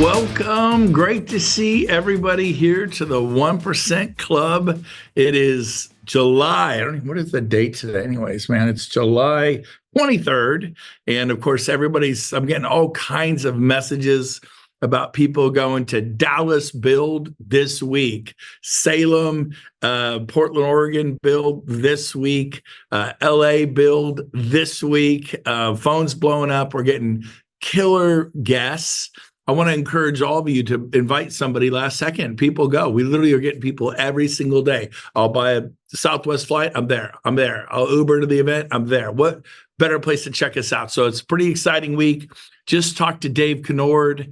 Welcome. Great to see everybody here to the 1% Club. It is July. I don't even, what is the date today? Anyways, man, it's July 23rd. And of course, I'm getting all kinds of messages about people going to Dallas build this week, Salem, Portland, Oregon build this week, LA build this week, phones blowing up. We're getting killer guests. I want to encourage all of you to invite somebody last second. People go. We literally are getting people every single day. I'll buy a Southwest flight. I'm there. I'll Uber to the event. I'm there. What better place to check us out? So it's a pretty exciting week. Just talked to Dave Kennord.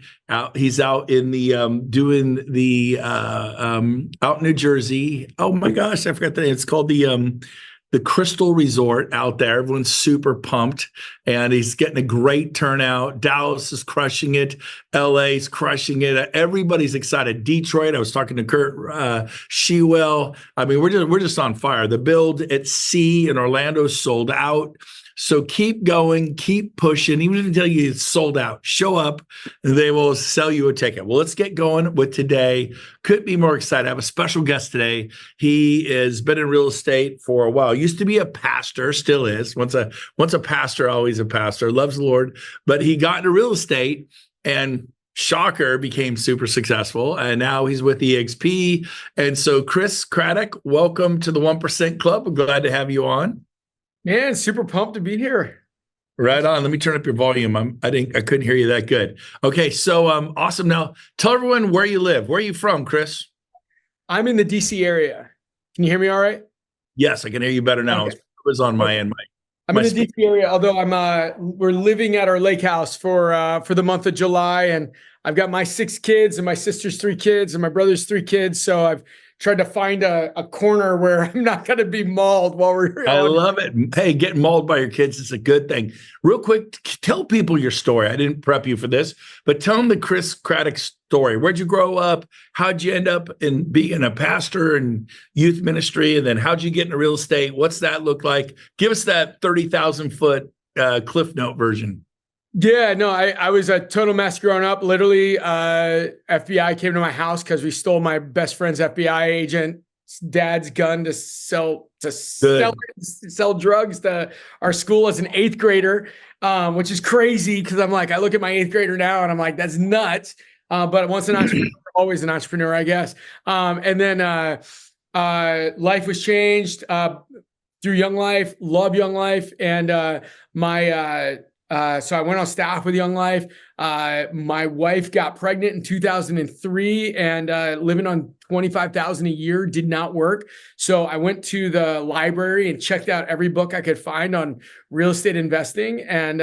He's out in the doing the out in New Jersey. Oh my gosh, I forgot the name. It's called the Crystal Resort out there. Everyone's super pumped, and he's getting a great turnout. Dallas is crushing it. LA's crushing it. Everybody's excited. Detroit, I was talking to Kurt Shewell. I mean, we're just on fire. The build at sea in Orlando sold out. So keep going, keep pushing. Even if they tell you it's sold out, show up and they will sell you a ticket. Well, let's get going with today. Couldn't be more excited. I have a special guest today. He has been in real estate for a while. Used to be a pastor, still is. Once a pastor, always a pastor. Loves the Lord. But he got into real estate and shocker, became super successful. And now he's with EXP. And so Chris Craddock, welcome to the 1% Club. I'm glad to have you on. Man, super pumped to be here. Right on. Let me turn up your volume. I couldn't hear you that good. Okay, so awesome. Now tell everyone where you live. Where are you from, Chris? I'm in the DC area. Can you hear me all right? Yes, I can hear you better now. Okay. It was on my end. I'm in the DC area, although we're living at our lake house for the month of July, and I've got my 6 kids and my sister's 3 kids and my brother's 3 kids. So I've tried to find a corner where I'm not going to be mauled while we're. I love it. Hey, getting mauled by your kids is a good thing. Real quick, tell people your story. I didn't prep you for this, but tell them the Chris Craddock story. Where'd you grow up? How'd you end up in being a pastor and youth ministry? And then how'd you get into real estate? What's that look like? Give us that 30,000 foot Cliff Note version. Yeah, no, I was a total mess growing up. Literally, FBI came to my house because we stole my best friend's FBI agent's dad's gun to sell drugs to our school as an 8th grader, which is crazy because I'm like, I look at my 8th grader now and I'm like, that's nuts. But once an entrepreneur, always an entrepreneur, I guess. And then life was changed through Young Life, love Young Life, and so I went on staff with Young Life. My wife got pregnant in 2003 and living on $25,000 a year did not work. So I went to the library and checked out every book I could find on real estate investing and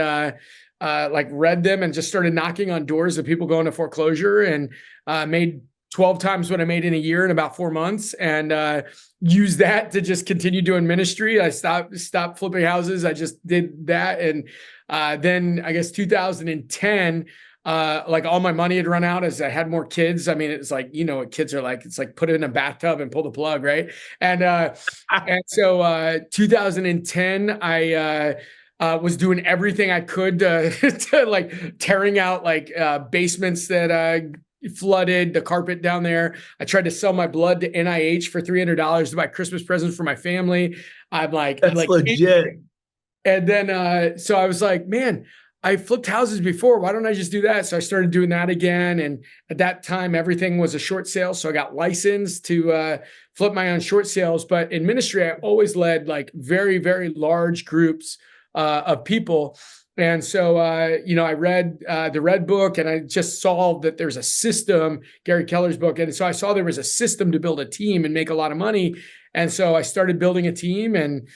read them and just started knocking on doors of people going to foreclosure and made 12 times what I made in a year in about 4 months and used that to just continue doing ministry. I stopped flipping houses. I just did that. And then I guess 2010, all my money had run out as I had more kids. I mean, it's like, you know what kids are like, it's like put it in a bathtub and pull the plug. Right. And so 2010, I was doing everything I could to like tearing out basements that flooded, the carpet down there. I tried to sell my blood to NIH for $300 to buy Christmas presents for my family. I'm like, that's legit. And then, so I was like, man, I flipped houses before. Why don't I just do that? So I started doing that again. And at that time, everything was a short sale. So I got licensed to flip my own short sales. But in ministry, I always led like very, very large groups of people. And so, I read the Red Book and I just saw that there's a system, Gary Keller's book. And so I saw there was a system to build a team and make a lot of money. And so I started building a team and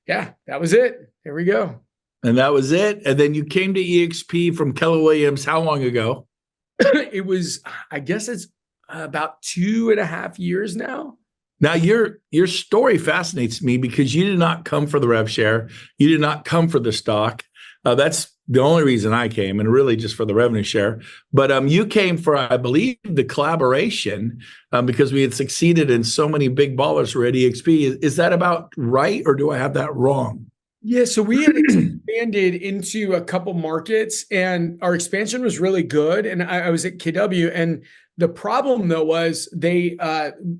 yeah, that was it. There we go. And that was it. And then you came to EXP from Keller Williams. How long ago? It was, I guess it's about 2.5 years now. Now, your story fascinates me because you did not come for the rev share. You did not come for the stock. That's the only reason I came, and really just for the revenue share. But you came for, I believe, the collaboration because we had succeeded and so many big ballers were at EXP. Is that about right, or do I have that wrong? Yeah, so we had expanded into a couple markets, and our expansion was really good. And I was at KW, and the problem though was the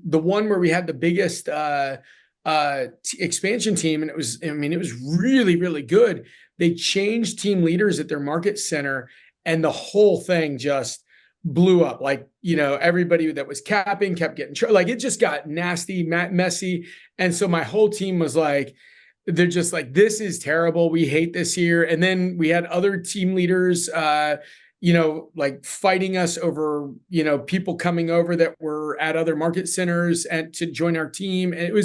one where we had the biggest expansion team, and it was really really good. They changed team leaders at their market center, and the whole thing just blew up. Like, everybody that was capping kept getting like it just got nasty, messy, and so my whole team was like, they're just like, this is terrible. We hate this here. And then we had other team leaders, like fighting us over, people coming over that were at other market centers and to join our team. And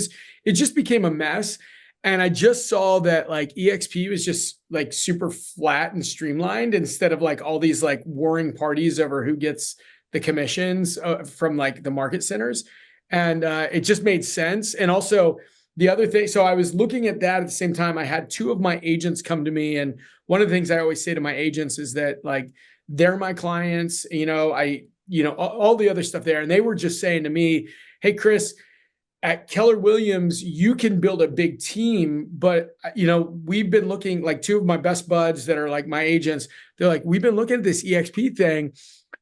it just became a mess. And I just saw that like EXP was just like super flat and streamlined instead of like all these like warring parties over who gets the commissions from like the market centers. And it just made sense. And also, the other thing, so I was looking at that at the same time. I had two of my agents come to me. And one of the things I always say to my agents is that like, they're my clients, all the other stuff there. And they were just saying to me, hey, Chris, at Keller Williams, you can build a big team, but we've been looking, like two of my best buds that are like my agents, they're like, we've been looking at this EXP thing,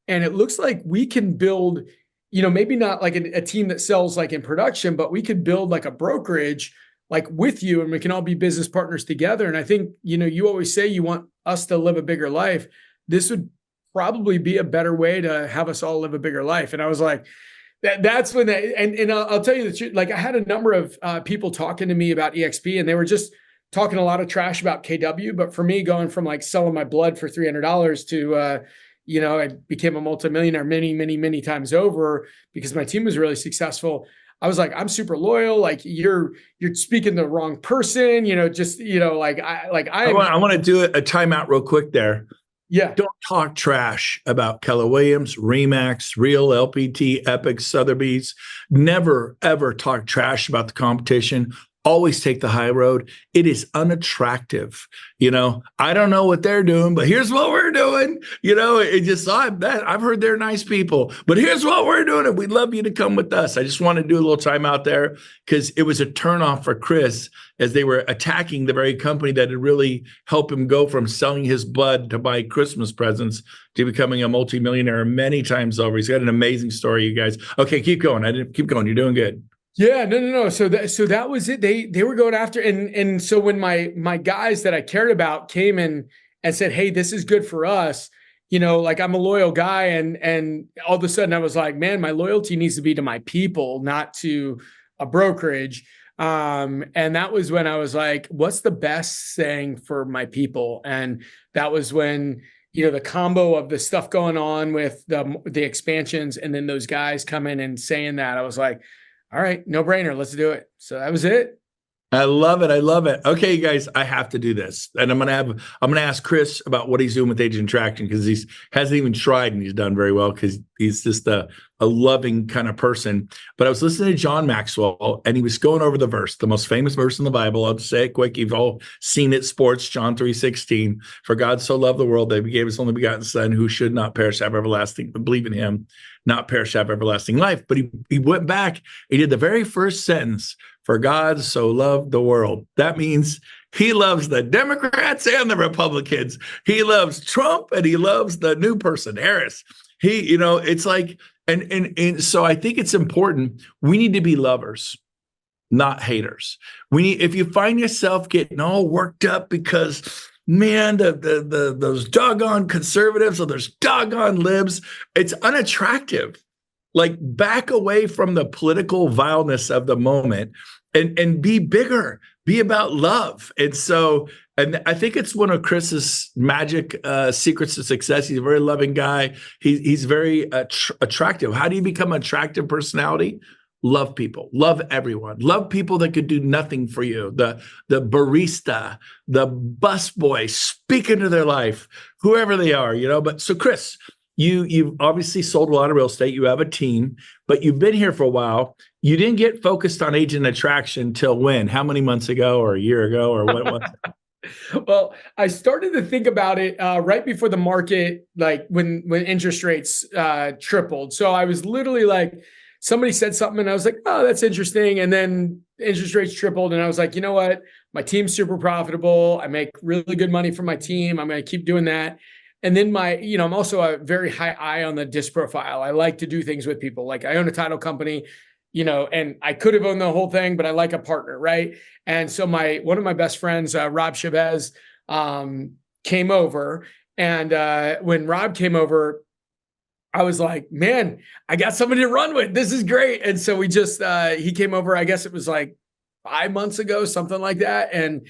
and it looks like we can build, maybe not like a team that sells like in production, but we could build like a brokerage like with you, and we can all be business partners together. And I think, you always say you want us to live a bigger life. This would probably be a better way to have us all live a bigger life. And I was like, that's when and I'll tell you the truth. Like, I had a number of people talking to me about EXP, and they were just talking a lot of trash about KW. But for me, going from like selling my blood for $300 to, I became a multimillionaire many, many, many times over because my team was really successful. I was like, I'm super loyal. Like you're speaking to the wrong person, I want to do a timeout real quick there. Yeah. Don't talk trash about Keller Williams, Remax, Real, LPT, Epic, Sotheby's. Never, ever talk trash about the competition. Always take the high road. It is unattractive. I don't know what they're doing, but here's what we're doing. I've heard they're nice people, but here's what we're doing. And we'd love you to come with us. I just want to do a little time out there because it was a turnoff for Chris as they were attacking the very company that had really helped him go from selling his blood to buy Christmas presents to becoming a multimillionaire many times over. He's got an amazing story, you guys. Okay, keep going. Keep going. You're doing good. Yeah, no. So that was it. They were going after, and so when my guys that I cared about came in and said, hey, this is good for us, like I'm a loyal guy, and all of a sudden I was like, man, my loyalty needs to be to my people, not to a brokerage. And that was when I was like, what's the best thing for my people? And that was when, the combo of the stuff going on with the expansions, and then those guys come in and saying that, I was like, all right, no brainer. Let's do it. So that was it. I love it. Okay, you guys, I have to do this. And I'm going to ask Chris about what he's doing with Agent Attraction, because he hasn't even tried, and he's done very well because he's just a loving kind of person. But I was listening to John Maxwell, and he was going over the verse, the most famous verse in the Bible. I'll just say it quick. You've all seen it, sports, John 3:16. For God so loved the world that he gave his only begotten son, who should not perish, have everlasting, but believe in him, not perish, have everlasting life. But he went back, he did the very first sentence, for God so loved the world. That means he loves the Democrats and the Republicans. He loves Trump, and he loves the new person, Harris. It's like, and so I think it's important. We need to be lovers, not haters. If you find yourself getting all worked up because, man, those doggone conservatives or those doggone libs, it's unattractive. Like, back away from the political vileness of the moment and be bigger, be about love. And I think it's one of Chris's magic secrets to success. He's a very loving guy. He's very attractive. How do you become an attractive personality? Love people, love everyone, love people that could do nothing for you. The barista, the busboy, speak into their life, whoever they are, But so Chris, you've obviously sold a lot of real estate. You have a team, but you've been here for a while. You didn't get focused on Agent Attraction till when? How many months ago, or a year ago, or what was it? Well, I started to think about it right before the market, like when interest rates tripled. So I was literally like, somebody said something and I was like, oh, that's interesting. And then interest rates tripled. And I was like, you know what? My team's super profitable. I make really good money from my team. I'm going to keep doing that. And then I'm also a very high eye on the disc profile. I like to do things with people. Like I own a title company, and I could have owned the whole thing, but I like a partner, right? And so one of my best friends, Rob Chavez, came over. And when Rob came over, I was like, man, I got somebody to run with. This is great. And so he came over, I guess it was like 5 months ago, something like that. And,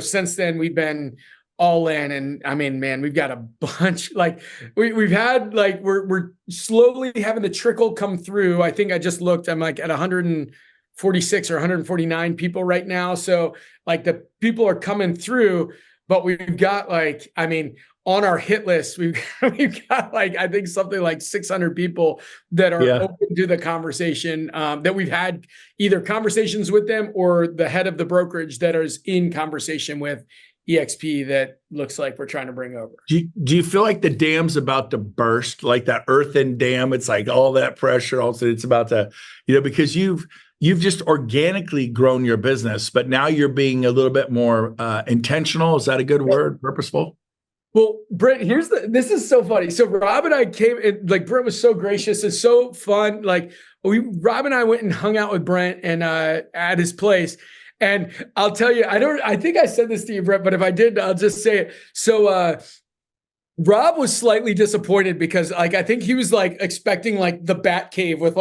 since then we've been all in. And I mean, man, we've got a bunch, like we've had, like, we're slowly having the trickle come through. I think I just looked, I'm like at 146 or 149 people right now. So like the people are coming through, but we've got on our hit list, we've got I think something like 600 people that are open to the conversation, that we've had either conversations with them or the head of the brokerage that is in conversation with EXP that looks like we're trying to bring over. Do you feel like the dam's about to burst, like that earthen dam? It's like all that pressure, also it's about to, because you've just organically grown your business, but now you're being a little bit more intentional. Is that a good word? Purposeful? Well, Brent, this is so funny. So Rob and I came in, Brent was so gracious and so fun. Rob and I went and hung out with Brent and at his place. And I'll tell you, I think I said this to you, Brent, but if I did, I'll just say it. So Rob was slightly disappointed because I think he was expecting the Bat Cave with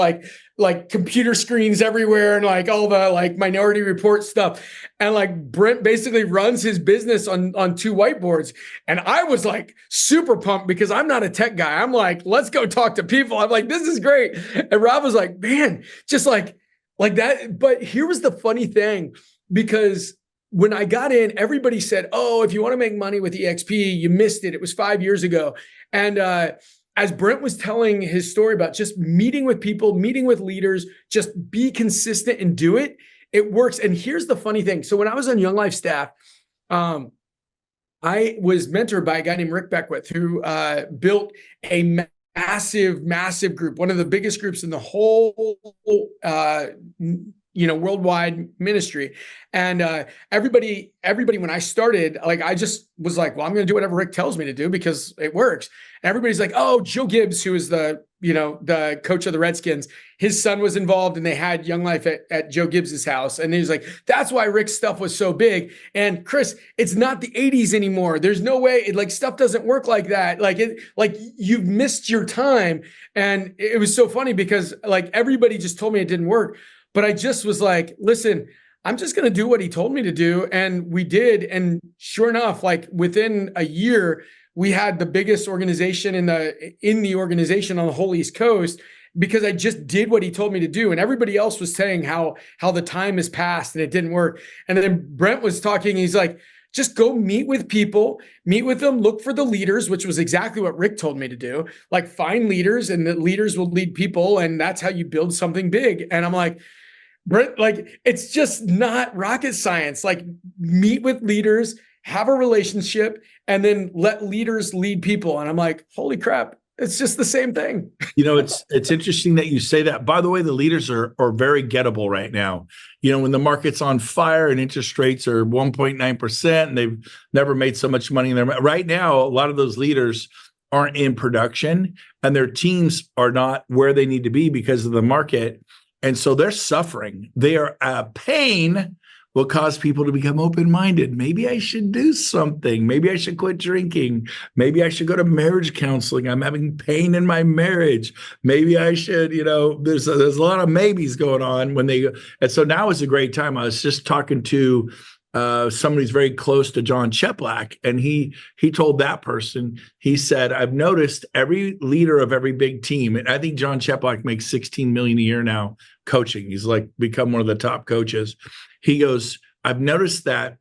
computer screens everywhere and all the Minority Report stuff. And Brent basically runs his business on two whiteboards. And I was super pumped because I'm not a tech guy. I'm let's go talk to people. I'm this is great. And Rob was man, just like that. But here was the funny thing, because when I got in, everybody said, oh, if you want to make money with EXP, you missed it. It was 5 years ago. And as Brent was telling his story about just meeting with people, meeting with leaders, just be consistent and do it, it works. And here's the funny thing. So when I was on Young Life staff, I was mentored by a guy named Rick Beckwith, who built a massive group, one of the biggest groups in the whole worldwide ministry. And everybody, when I started, I just was well, I'm going to do whatever Rick tells me to do because it works. And everybody's oh, Joe Gibbs, who is the coach of the Redskins, his son was involved and they had Young Life at Joe Gibbs's house. And he was that's why Rick's stuff was so big. And Chris, it's not the 80s anymore. There's no way stuff doesn't work like that. You've missed your time. And it was so funny because everybody just told me it didn't work. But I just was listen, I'm just going to do what he told me to do. And we did. And sure enough, within a year, we had the biggest organization in the organization on the whole East Coast, because I just did what he told me to do. And everybody else was saying how the time has passed and it didn't work. And then Brent was talking. He's just go meet with people, meet with them, look for the leaders, which was exactly what Rick told me to do. Find leaders, and the leaders will lead people. And that's how you build something big. And I'm Brent, it's just not rocket science. Meet with leaders, have a relationship, and then let leaders lead people. And I'm holy crap, it's just the same thing. It's interesting that you say that. By the way, the leaders are very gettable right now. When the market's on fire and interest rates are 1.9% and they've never made so much money in their right now, a lot of those leaders aren't in production and their teams are not where they need to be because of the market. And so they're suffering. They are pain will cause people to become open-minded. Maybe I should do something. Maybe I should quit drinking. Maybe I should go to marriage counseling. I'm having pain in my marriage. Maybe I should, there's a lot of maybes going on when they go. And so now is a great time. I was just talking to somebody who's very close to John Cheplack, and he told that person, he said, I've noticed every leader of every big team, and I think John Cheplack makes $16 million a year now coaching. He's become one of the top coaches. He goes, I've noticed that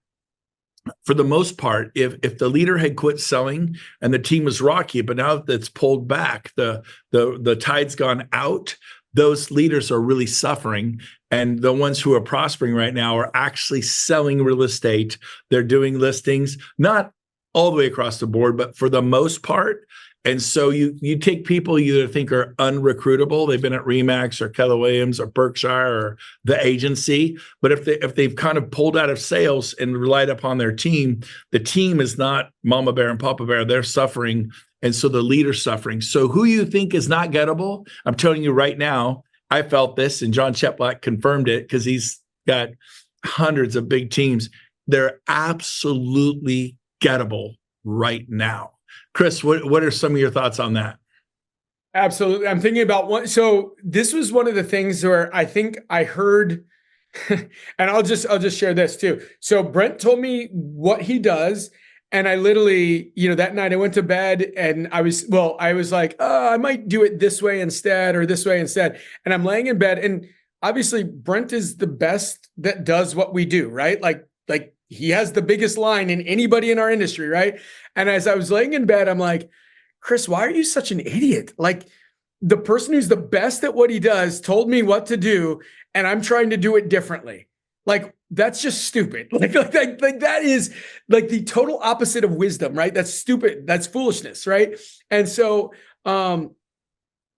for the most part, if the leader had quit selling and the team was rocky, but now that's pulled back, the tide's gone out, those leaders are really suffering. And the ones who are prospering right now are actually selling real estate. They're doing listings, not all the way across the board, but for the most part. And so you take people you either think are unrecruitable, they've been at Remax or Keller Williams or Berkshire or the agency, but if they've kind of pulled out of sales and relied upon their team, the team is not Mama Bear and Papa Bear, they're suffering, and so the leader's suffering. So who you think is not gettable, I'm telling you right now, I felt this, and John Cheplack confirmed it because he's got hundreds of big teams. They're absolutely gettable right now. Chris, what are some of your thoughts on that? Absolutely. I'm thinking about one. So this was one of the things where I think I heard, and I'll just share this too. So Brent told me what he does. And I literally, that night I went to bed and I was like, I might do it this way instead or this way instead. And I'm laying in bed, and obviously Brent is the best that does what we do, right? Like he has the biggest line in anybody in our industry, right? And as I was laying in bed, I'm like, Chris, why are you such an idiot? Like, the person who's the best at what he does told me what to do, and I'm trying to do it differently. Like, that's just stupid. Like that is like the total opposite of wisdom, right? That's stupid. That's foolishness, right? And so then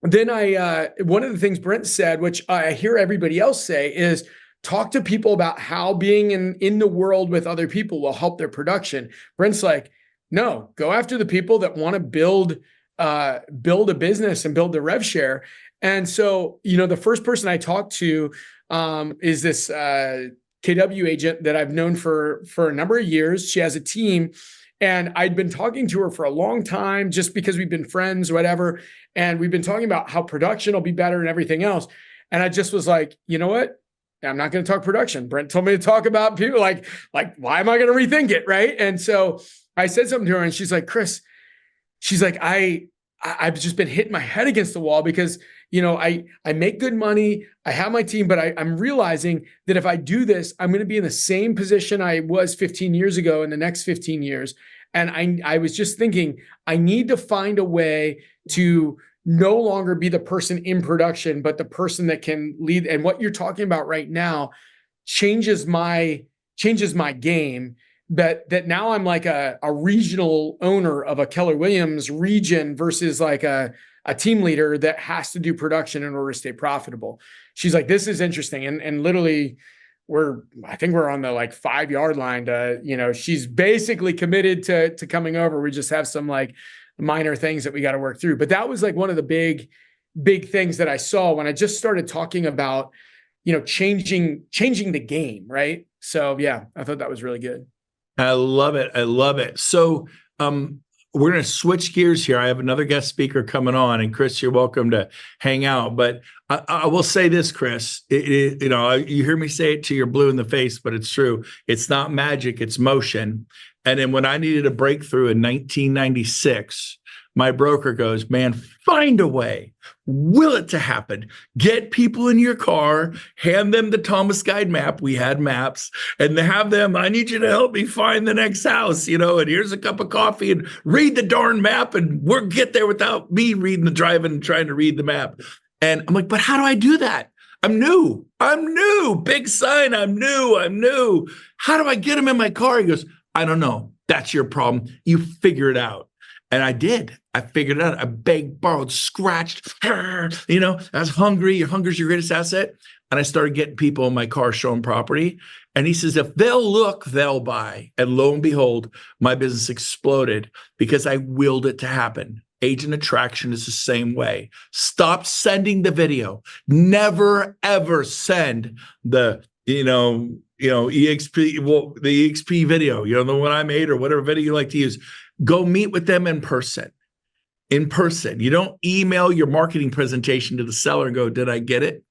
one of the things Brent said, which I hear everybody else say, is talk to people about how being in the world with other people will help their production. Brent's like, no, go after the people that want to build a business and build the rev share. And so, the first person I talked to is this KW agent that I've known for a number of years. She has a team, and I'd been talking to her for a long time just because we've been friends or whatever. And we've been talking about how production will be better and everything else. And I just was like, you know what? I'm not going to talk production. Brent told me to talk about people like, why am I going to rethink it? Right. And so I said something to her, and she's like, Chris, she's like, I've just been hitting my head against the wall because, I make good money. I have my team, but I'm realizing that if I do this, I'm going to be in the same position I was 15 years ago in the next 15 years. And I was just thinking, I need to find a way to no longer be the person in production, but the person that can lead. And what you're talking about right now changes my game. That now I'm like a regional owner of a Keller Williams region versus like a team leader that has to do production in order to stay profitable. She's like, this is interesting. And literally I think we're on the like 5-yard line to, she's basically committed to coming over. We just have some like minor things that we got to work through. But that was like one of the big things that I saw when I just started talking about, changing the game. Right. So yeah, I thought that was really good. I love it. I love it. So we're going to switch gears here. I have another guest speaker coming on, and Chris, you're welcome to hang out. But I will say this, Chris, you hear me say it till you're blue in the face, but it's true. It's not magic, it's motion. And then when I needed a breakthrough in 1996, my broker goes, man, find a way, will it to happen. Get people in your car, hand them the Thomas Guide map. We had maps, and have them, I need you to help me find the next house, and here's a cup of coffee, and read the darn map, and we'll get there without me driving and trying to read the map. And I'm like, but how do I do that? I'm new. Big sign. I'm new. How do I get them in my car? He goes, I don't know. That's your problem. You figure it out. And I did. I figured it out. I begged, borrowed, scratched. I was hungry. Your hunger's your greatest asset. And I started getting people in my car showing property. And he says, if they'll look, they'll buy. And lo and behold, my business exploded because I willed it to happen. Agent attraction is the same way. Stop sending the video. Never, ever send the, EXP, the EXP video, the one I made or whatever video you like to use. Go meet with them in person. You don't email your marketing presentation to the seller and go, did I get it?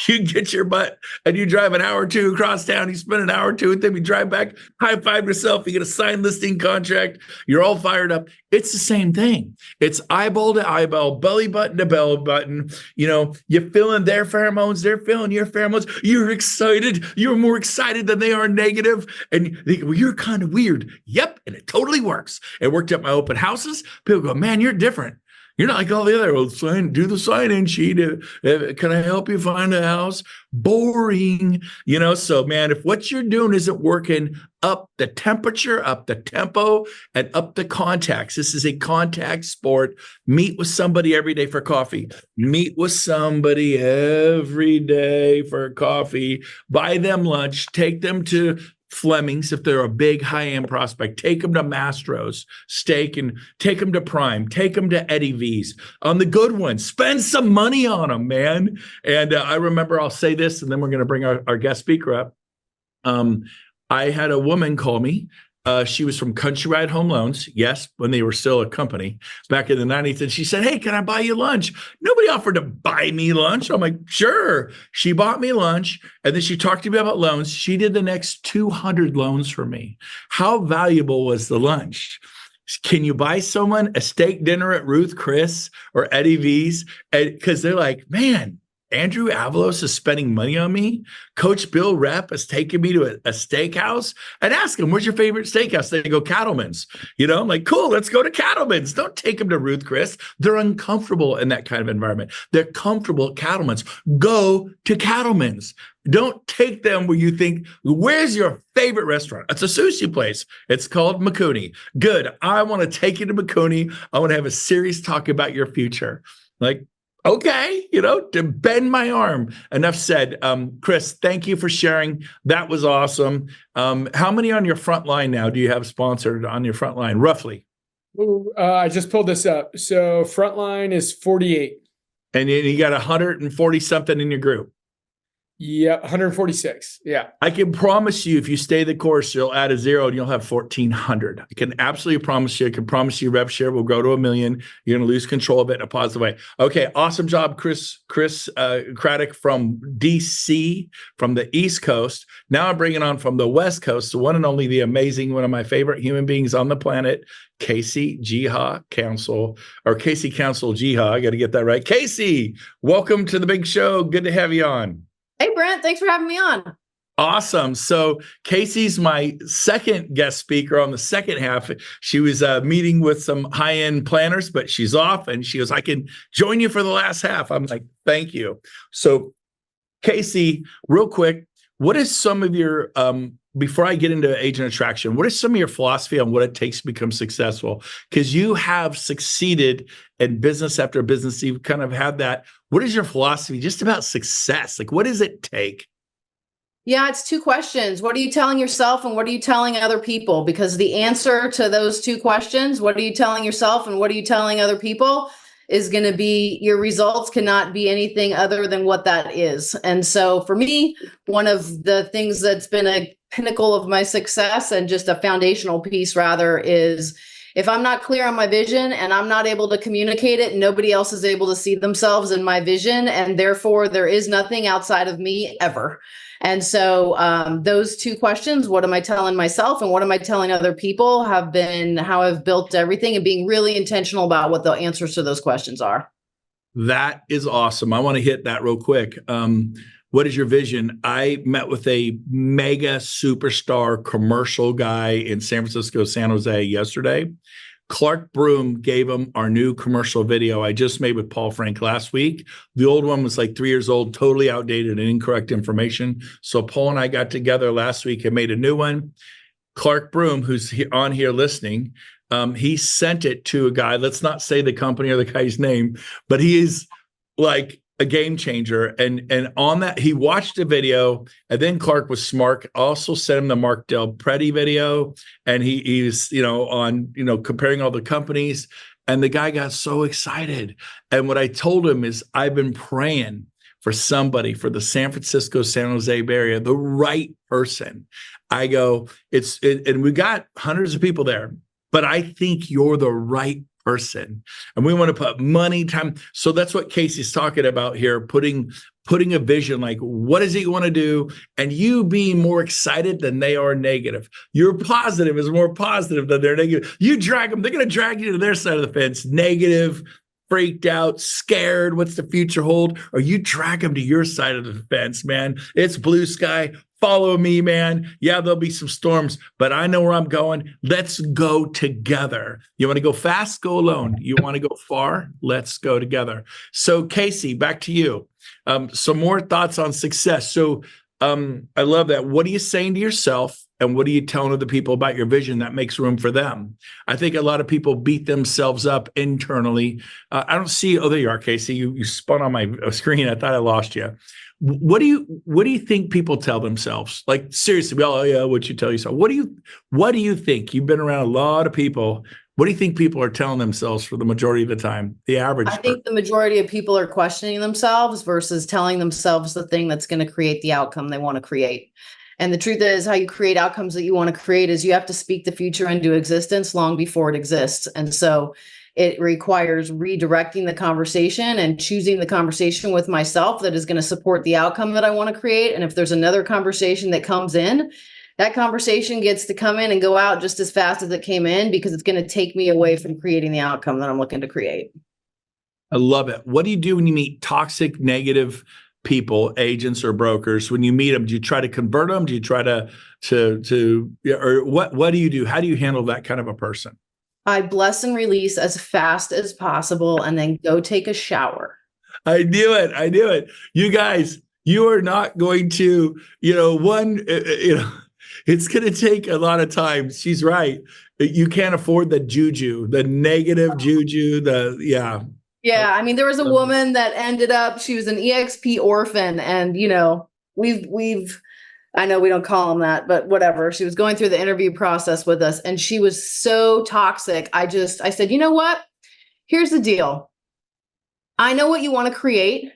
You get your butt and you drive an hour or two across town. You spend an hour or two with them. You drive back, high five yourself. You get a signed listing contract. You're all fired up. It's the same thing. It's eyeball to eyeball, belly button to belly button. You're feeling their pheromones. They're feeling your pheromones. You're excited. You're more excited than they are negative. And you think, well, you're kind of weird. Yep. And it totally works. It worked at my open houses. People go, man, you're different. You're not like all the other, well, do the sign-in sheet. Can I help you find a house? Boring, So, man, if what you're doing isn't working, up the temperature, up the tempo, and up the contacts. This is a contact sport. Meet with somebody every day for coffee. Meet with somebody every day for coffee. Buy them lunch. Take them to Fleming's if they're a big high-end prospect. Take them to Mastro's Steak and take them to Prime. Take them to Eddie V's. On the good ones, spend some money on them, man. And I remember, I'll say this, and then we're going to bring our guest speaker up. I had a woman call me. She was from Countrywide Home Loans. Yes, when they were still a company back in the 90s. And she said, hey, can I buy you lunch? Nobody offered to buy me lunch. I'm like, sure. She bought me lunch. And then she talked to me about loans. She did the next 200 loans for me. How valuable was the lunch? Can you buy someone a steak dinner at Ruth Chris or Eddie V's? Because they're like, man, Andrew Avalos is spending money on me. Coach Bill Rep is taking me to a steakhouse, and ask him, where's your favorite steakhouse? They go, Cattleman's. I'm like, cool, let's go to Cattleman's. Don't take them to Ruth Chris. They're uncomfortable in that kind of environment. They're comfortable at Cattleman's. Go to Cattleman's. Don't take them where you think, where's your favorite restaurant? It's a sushi place. It's called Makuni. Good. I want to take you to Makuni. I want to have a serious talk about your future. Like, okay, to bend my arm. Enough said. Chris, thank you for sharing. That was awesome. How many on your front line now do you have sponsored on your front line, roughly? I just pulled this up. So front line is 48. And you got 140 something in your group. Yep, 146. Yeah. I can promise you, if you stay the course, you'll add a zero and you'll have 1,400. I can absolutely promise you. I can promise you rev share will go to 1 million. You're going to lose control of it in a positive way. Okay, awesome job, Chris Craddock from DC, from the East Coast. Now I'm bringing on from the West Coast, the one and only, the amazing, one of my favorite human beings on the planet, Casey Council Jiha. I got to get that right. Casey, welcome to the big show. Good to have you on. Hey, Brent, thanks for having me on. Awesome. So Casey's my second guest speaker on the second half. She was meeting with some high-end planners, but she's off, and she goes, I can join you for the last half. I'm like, thank you. So Casey, real quick, what is some of your, before I get into agent attraction, what is some of your philosophy on what it takes to become successful? Because you have succeeded in business after business. You've kind of had that. What is your philosophy just about success? Like, what does it take? Yeah, it's two questions. What are you telling yourself and what are you telling other people? Because the answer to those two questions, what are you telling yourself and what are you telling other people, is going to be, your results cannot be anything other than what that is. And so for me, one of the things that's been a pinnacle of my success, and just a foundational piece rather, is if I'm not clear on my vision and I'm not able to communicate it, nobody else is able to see themselves in my vision. And therefore there is nothing outside of me ever. And so those two questions, what am I telling myself and what am I telling other people, have been how I've built everything, and being really intentional about what the answers to those questions are. That is awesome. I want to hit that real quick. What is your vision? I met with a mega superstar commercial guy in San Francisco, San Jose yesterday. Clark Broom gave him our new commercial video I just made with Paul Frank last week. The old one was like 3 years old, totally outdated and incorrect information. So Paul and I got together last week and made a new one. Clark Broom, who's on here listening, he sent it to a guy. Let's not say the company or the guy's name, but he is like a game changer. And on that, he watched the video, and then Clark was smart, also sent him the Mark Del Preti video. And he's, on, comparing all the companies, and the guy got so excited. And what I told him is, I've been praying for somebody for the San Francisco, San Jose Bay Area, the right person. I go, and we got hundreds of people there, but I think you're the right person. And we want to put money, time. So that's what Casey's talking about here, putting a vision, like, what is it you want to do? And you being more excited than they are negative. Your positive is more positive than their negative. You drag them, they're going to drag you to their side of the fence, negative, freaked out, scared, what's the future hold? Or you drag them to your side of the fence, man. It's blue sky, Follow me, man. Yeah, there'll be some storms, but I know where I'm going. Let's go together. You want to go fast? Go alone. You want to go far? Let's go together. So, Casey, back to you. Some more thoughts on success. So, I love that. What are you saying to yourself? And what are you telling other people about your vision that makes room for them? I think a lot of people beat themselves up internally. I don't see. Oh, there you are, Casey. You spun on my screen. I thought I lost you. What do you think people tell themselves? Like, seriously, oh yeah, what you tell yourself? What do you think? You've been around a lot of people. What do you think people are telling themselves for the majority of the time? The average. I think the majority of people are questioning themselves versus telling themselves the thing that's going to create the outcome they want to create. And the truth is, how you create outcomes that you want to create is you have to speak the future into existence long before it exists. And so it requires redirecting the conversation and choosing the conversation with myself that is going to support the outcome that I want to create. And if there's another conversation that comes in, that conversation gets to come in and go out just as fast as it came in, because it's going to take me away from creating the outcome that I'm looking to create. I love it. What do you do when you meet toxic, negative people, agents or brokers? When you meet them, do you try to convert them? Do you try to or what do you do? How do you handle that kind of a person? I bless and release as fast as possible and then go take a shower. I knew it. You guys, you are not going to, it's going to take a lot of time. She's right. You can't afford the juju, the negative juju, Yeah, I mean, there was a woman that ended up, she was an EXP orphan, and I know we don't call them that, but whatever. She was going through the interview process with us, and she was so toxic. I said, you know what? Here's the deal. I know what you want to create,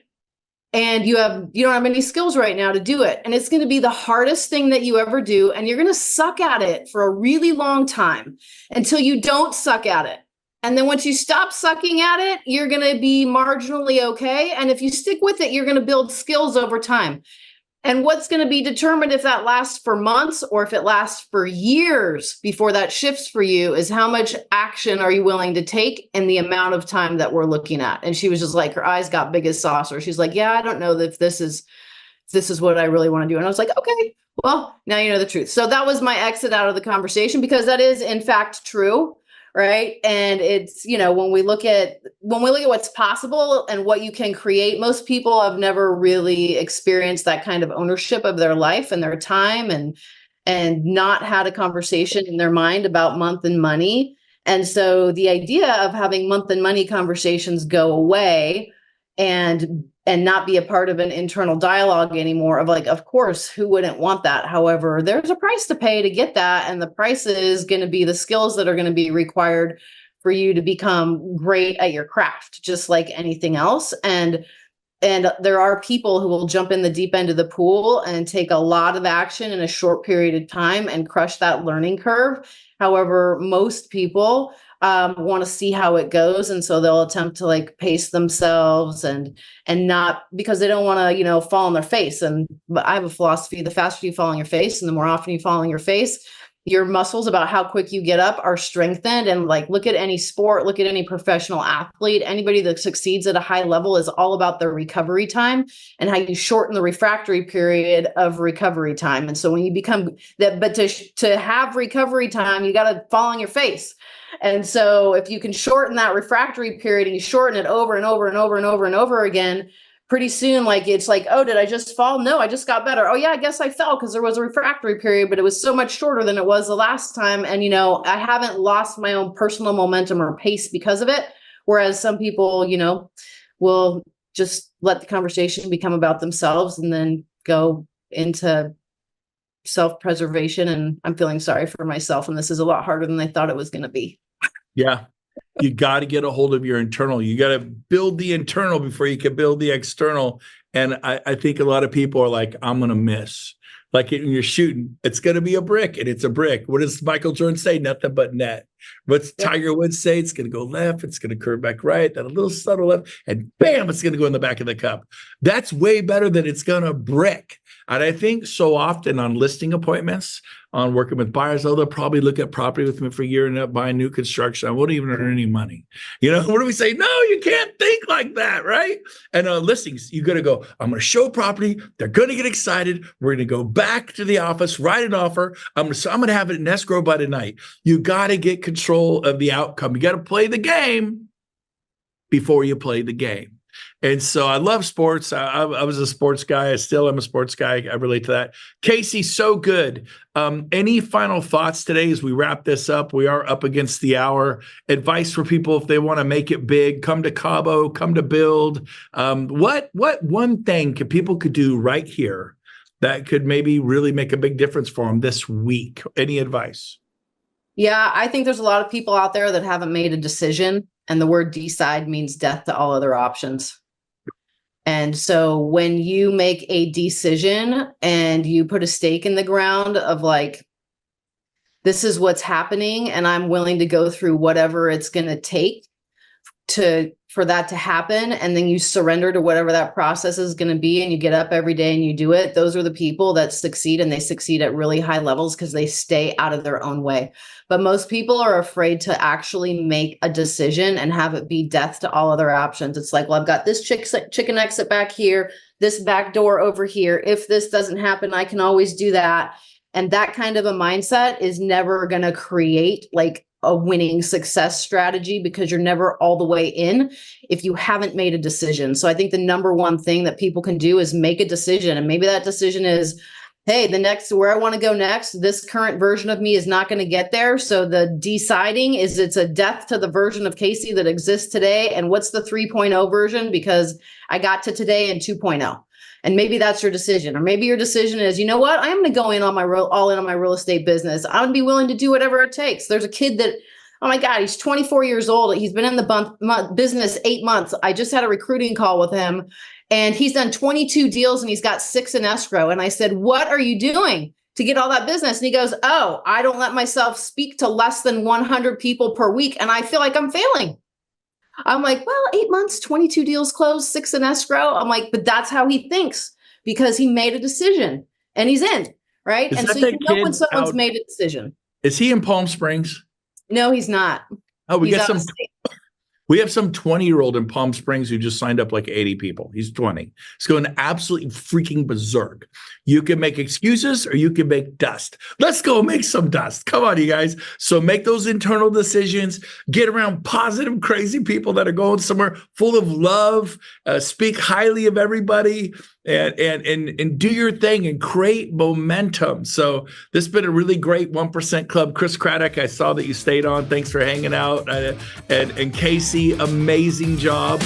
and you don't have any skills right now to do it. And it's going to be the hardest thing that you ever do. And you're going to suck at it for a really long time until you don't suck at it. And then once you stop sucking at it, you're going to be marginally okay. And if you stick with it, you're going to build skills over time. And what's going to be determined if that lasts for months or if it lasts for years before that shifts for you is how much action are you willing to take and the amount of time that we're looking at. And she was just like, her eyes got big as saucer. She's like, yeah, I don't know if this is what I really want to do. And I was like, okay, well, now you know the truth. So that was my exit out of the conversation, because that is in fact true. Right. And it's, when we look at what's possible and what you can create, most people have never really experienced that kind of ownership of their life and their time and not had a conversation in their mind about month and money. And so the idea of having month and money conversations go away and not be a part of an internal dialogue anymore of like, of course, who wouldn't want that? However, there's a price to pay to get that. And the price is going to be the skills that are going to be required for you to become great at your craft, just like anything else. And there are people who will jump in the deep end of the pool and take a lot of action in a short period of time and crush that learning curve. However, most people want to see how it goes. And so they'll attempt to like pace themselves and not, because they don't want to, fall on their face. But I have a philosophy: the faster you fall on your face and the more often you fall on your face, your muscles about how quick you get up are strengthened. And like, look at any sport, look at any professional athlete, anybody that succeeds at a high level is all about their recovery time and how you shorten the refractory period of recovery time. And so when you become that, but to have recovery time, you got to fall on your face. And so if you can shorten that refractory period and you shorten it over and over and over and over and over again, pretty soon, it's like, oh, did I just fall? No, I just got better. Oh yeah, I guess I fell because there was a refractory period, but it was so much shorter than it was the last time. And, I haven't lost my own personal momentum or pace because of it. Whereas some people, will just let the conversation become about themselves and then go into self-preservation. And I'm feeling sorry for myself. And this is a lot harder than I thought it was going to be. Yeah. You got to get a hold of your internal. You got to build the internal before you can build the external. And I think a lot of people are like, I'm going to miss. Like when you're shooting, it's going to be a brick, and it's a brick. What does Michael Jordan say? Nothing but net. What's Tiger Woods say? It's going to go left. It's going to curve back right. Then a little subtle left, and bam, it's going to go in the back of the cup. That's way better than it's going to brick. And I think so often on listing appointments, on working with buyers, they'll probably look at property with me for a year and up buying new construction. I won't even earn any money. What do we say? No, you can't think like that, right? And on listings, you got to go, I'm going to show property. They're going to get excited. We're going to go back to the office, write an offer. I'm going to have it in escrow by tonight. You got to get control of the outcome. You got to play the game before you play the game. And so I love sports. I was a sports guy. I still am a sports guy. I relate to that. Casey, so good. Any final thoughts today as we wrap this up? We are up against the hour. Advice for people if they want to make it big, come to Cabo, come to build. What one thing people could do right here that could maybe really make a big difference for them this week? Any advice? Yeah, I think there's a lot of people out there that haven't made a decision, and the word decide means death to all other options. And so when you make a decision and you put a stake in the ground of like, this is what's happening, and I'm willing to go through whatever it's going to take for that to happen, and then you surrender to whatever that process is going to be, and you get up every day and you do it, those are the people that succeed, and they succeed at really high levels because they stay out of their own way. But most people are afraid to actually make a decision and have it be death to all other options. It's like, well, I've got this chicken exit back here, this back door over here. If this doesn't happen, I can always do that. And that kind of a mindset is never going to create like a winning success strategy, because you're never all the way in if you haven't made a decision. So I think the number one thing that people can do is make a decision. And maybe that decision is, hey, where I want to go next, this current version of me is not going to get there. So the deciding is it's a death to the version of Casey that exists today. And what's the 3.0 version? Because I got to today in 2.0. And maybe that's your decision. Or maybe your decision is, you know what? I'm going to go in on all in on my real estate business. I would be willing to do whatever it takes. There's a kid that, oh my God, he's 24 years old. He's been in the business 8 months. I just had a recruiting call with him, and he's done 22 deals and he's got 6 in escrow. And I said, what are you doing to get all that business? And he goes, oh, I don't let myself speak to less than 100 people per week, and I feel like I'm failing. I'm like, well, 8 months, 22 deals closed, 6 in escrow. I'm like, but that's how he thinks, because he made a decision and he's in, right? And so you know when someone's made a decision. Is he in Palm Springs? No, he's not. Oh, we have some 20-year-old in Palm Springs who just signed up like 80 people. He's 20. He's going absolutely freaking berserk. You can make excuses or you can make dust. Let's go make some dust. Come on, you guys. So make those internal decisions. Get around positive, crazy people that are going somewhere full of love. Speak highly of everybody. And do your thing and create momentum. So this has been a really great 1% Club. Chris Craddock, I saw that you stayed on. Thanks for hanging out. And Casey, amazing job.